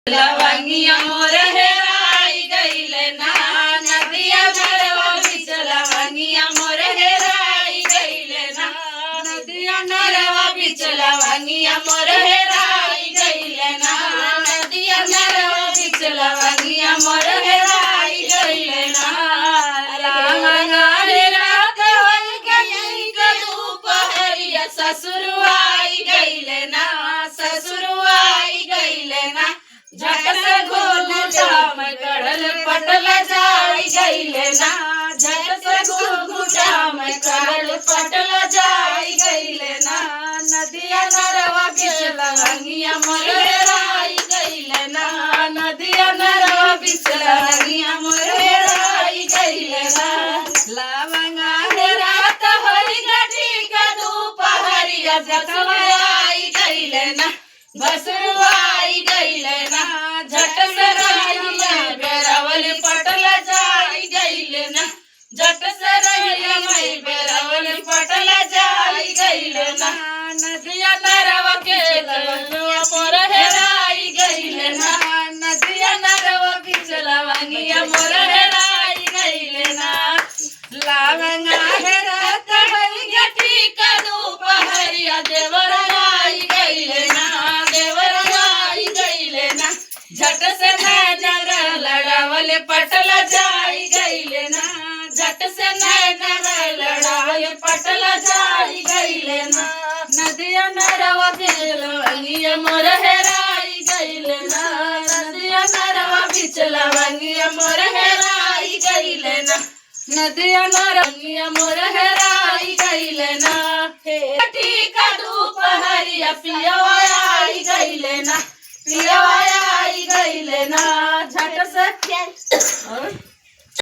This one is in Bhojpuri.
लवंगिया मोर हेराई गईले ना नदिया नरवा बीच लवंगिया मोर हेराई गईले ना नदिया नरवा बीच लवंगिया मोर हेराई गईले ना नदिया नरवा बीच लवंगिया मोर हेराई गईले ना लवंगा रात होई गई दोपहरिया ससुरवाई गईले ना ससुरवाई गईले ना झट से घुघुटा में कड़ल पटल जाई गईले ना झट से घुघुटा में कड़ल पटल जाई गईले ना नदिया नरवा बीच लवंगिया मोर हेराई गईले ना नदिया नरवा बीच लवंगिया मोर हेराई गईले ना लवंगा हेरात होई गठी का दोपहरिया जखवाई गईले ना बसरुआई गईले ना झट से रहिया बेरावल पटल जाई गईले ना झट से रहिया मई बेरावल पटल जाई गईले ना नदिया नरवा के लवंगिया मोर हेराई गईले ना नदिया नरवा बीच लवंगिया मोर हेराई गईले ना लवंगा हेरात होई गठी का दोपहरिया देवराई गईले ना झट से नजर लड़ावल पटल जाई गईले ना झट से नजर लड़ावल पटल जाई गईले ना नदिया नरवा बीच लवंगिया मोर हेराई गईले ना नदिया नरवा बीच लवंगिया मोर हेराई गईले ना नदिया नरवा मोर हेराई गईले ना ठीक दोपहरिया पियवा आई गईले ना पियवा आई गईले ना झट से